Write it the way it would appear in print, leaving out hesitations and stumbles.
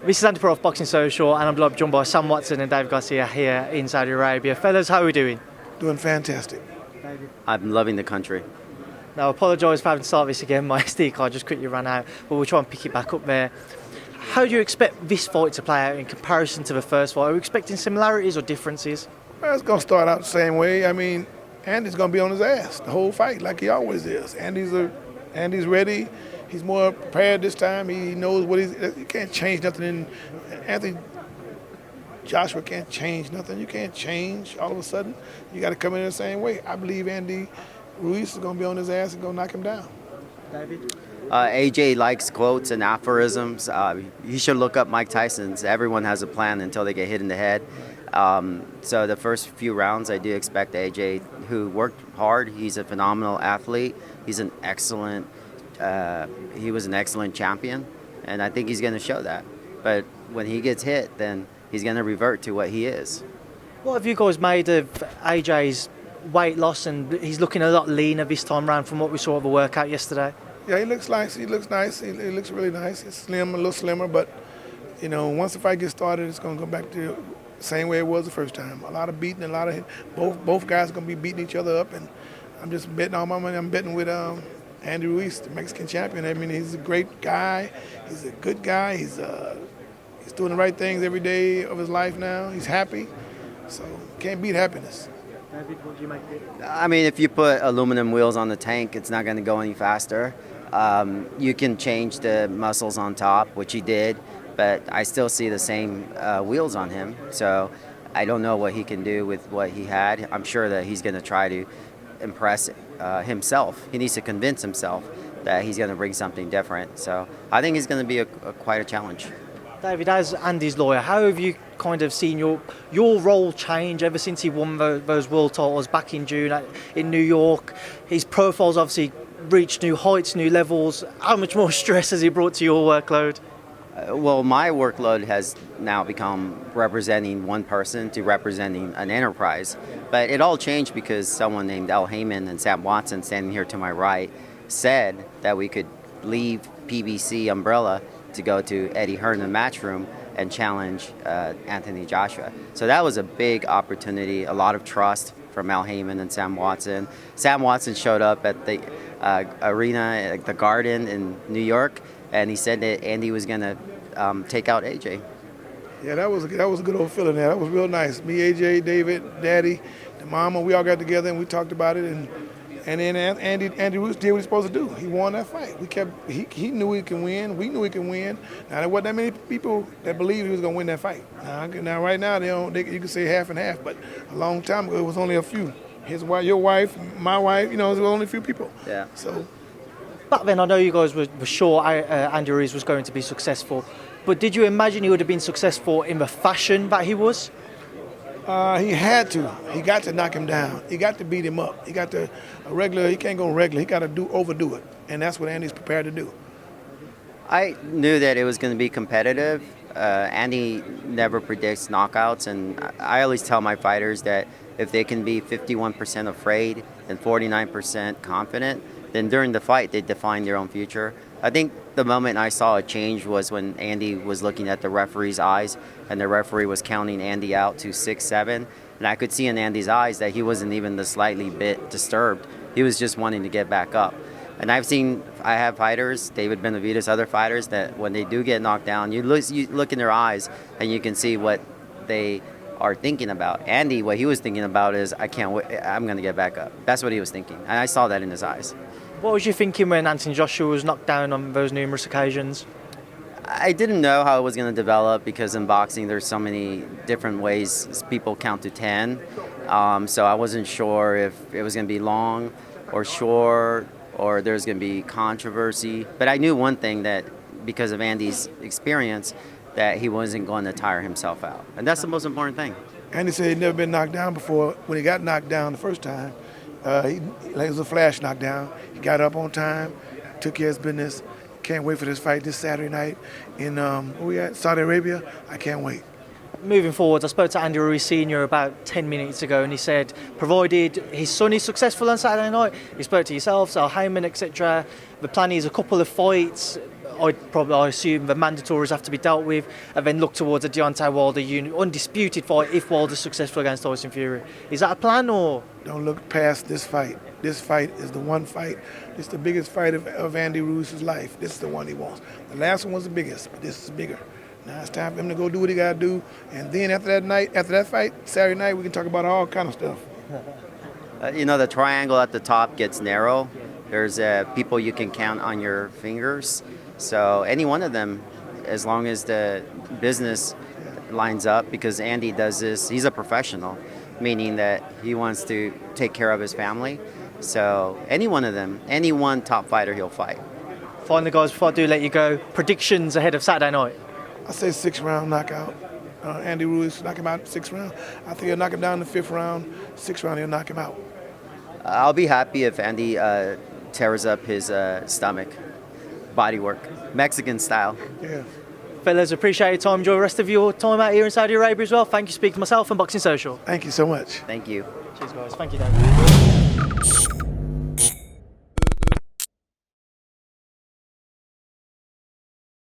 This is Andy Pro of Boxing Social, and I'm joined by Sam Watson and David Garcia here in Saudi Arabia. Fellas, how are we doing? Doing fantastic. David? I'm loving the country. Now, I apologise for having to start this again. My SD card just quickly ran out, but we'll try and pick it back up there. How do you expect this fight to play out in comparison to the first fight? Are we expecting similarities or differences? Well, it's going to start out the same way. I mean, Andy's going to be on his ass the whole fight like he always is. Andy's ready. He's more prepared this time. He knows what he can't change nothing. Anthony Joshua can't change nothing. You can't change all of a sudden. You got to come in the same way. I believe Andy Ruiz is going to be on his ass and going to knock him down. David? AJ likes quotes and aphorisms. You should look up Mike Tyson's. Everyone has a plan until they get hit in the head. So the first few rounds, I do expect AJ, who worked hard. He's a phenomenal athlete. He's an excellent. He was an excellent champion, and I think he's going to show that. But when he gets hit, then he's going to revert to what he is. What have you guys made of AJ's weight loss? And he's looking a lot leaner this time round from what we saw at the workout yesterday. Yeah, he looks nice. He looks nice. He looks really nice. He's slim, a little slimmer, but you know, once the fight gets started, it's going to go back to the same way it was the first time. A lot of beating, a lot of hit. Both guys are going to be beating each other up, and I'm just betting all my money. I'm betting with Andy Ruiz, the Mexican champion. I mean, he's a great guy. He's a good guy. He's doing the right things every day of his life now. He's happy, so can't beat happiness. David, what do you make of it? I mean, if you put aluminum wheels on the tank, it's not going to go any faster. You can change the muscles on top, which he did, but I still see the same wheels on him. So I don't know what he can do with what he had. I'm sure that he's going to try to impress himself. He needs to convince himself that he's going to bring something different. So I think it's going to be quite a challenge. David, as Andy's lawyer, how have you kind of seen your role change ever since he won those world titles back in June in New York? His profile's obviously reached new heights, new levels. How much more stress has he brought to your workload? Well, my workload has now become representing one person to representing an enterprise. But it all changed because someone named Al Heyman and Sam Watson, standing here to my right, said that we could leave PBC umbrella to go to Eddie Hearn in the matchroom and challenge Anthony Joshua. So that was a big opportunity, a lot of trust from Al Heyman and Sam Watson. Sam Watson showed up at the arena, the Garden in New York, and he said that Andy was going to take out AJ. Yeah, that was a good old feeling there. That was real nice. Me, AJ, David, Daddy, the mama, we all got together and we talked about it. And then Andy Ruiz did what he was supposed to do. He won that fight. He knew he could win. We knew he could win. Now, there wasn't that many people that believed he was going to win that fight. Now right now, you can say half and half, but a long time ago, it was only a few. His wife, your wife, my wife, there was only a few people. Yeah. So Back then, I know you guys were sure Andy Ruiz was going to be successful, but did you imagine he would have been successful in the fashion that he was? He had to. He got to knock him down. He got to beat him up. He got to he can't go regular. He got to overdo it, and that's what Andy's prepared to do. I knew that it was going to be competitive. Andy never predicts knockouts, and I always tell my fighters that if they can be 51% afraid and 49% confident, then during the fight they define their own future. I think the moment I saw a change was when Andy was looking at the referee's eyes, and the referee was counting Andy out to 6-7, and I could see in Andy's eyes that he wasn't even the slightly bit disturbed. He was just wanting to get back up. And I have fighters, David Benavidez, other fighters, that when they do get knocked down, you look in their eyes and you can see what they are thinking about. Andy, what he was thinking about is, I can't wait, I'm going to get back up. That's what he was thinking, and I saw that in his eyes. What was you thinking when Anthony Joshua was knocked down on those numerous occasions? I didn't know how it was going to develop because in boxing there's so many different ways people count to 10. So I wasn't sure if it was going to be long or short or there's going to be controversy. But I knew one thing, that because of Andy's experience, that he wasn't going to tire himself out. And that's the most important thing. Andy said he'd never been knocked down before. When he got knocked down the first time, it was a flash knockdown. He got up on time, took care of his business. Can't wait for this fight this Saturday night in Saudi Arabia. I can't wait. Moving forward, I spoke to Andy Ruiz Sr. about 10 minutes ago, and he said, provided his son is successful on Saturday night, he spoke to yourself, Al Heyman, etc. The plan is a couple of fights I assume the mandatories have to be dealt with, and then look towards a Deontay Wilder undisputed fight if Wilder's successful against Tyson Fury. Is that a plan, or? Don't look past this fight. This fight is the one fight. It's the biggest fight of Andy Ruiz's life. This is the one he wants. The last one was the biggest, but this is bigger. Now it's time for him to go do what he got to do. And then after that fight, Saturday night, we can talk about all kind of stuff. The triangle at the top gets narrow. There's people you can count on your fingers. So any one of them, as long as the business lines up, because Andy does this, he's a professional, meaning that he wants to take care of his family. So any one of them, any one top fighter he'll fight. Finally, guys, before I do let you go, predictions ahead of Saturday night. I say 6th-round knockout. Andy Ruiz knock him out 6th round. I think he'll knock him down in the 5th round. 6th round, he'll knock him out. I'll be happy if Andy tears up his stomach, bodywork, Mexican style. Yeah. Fellas, appreciate your time. Enjoy the rest of your time out here in Saudi Arabia as well. Thank you for speaking to myself and Boxing Social. Thank you so much. Thank you. Cheers, guys. Thank you, David.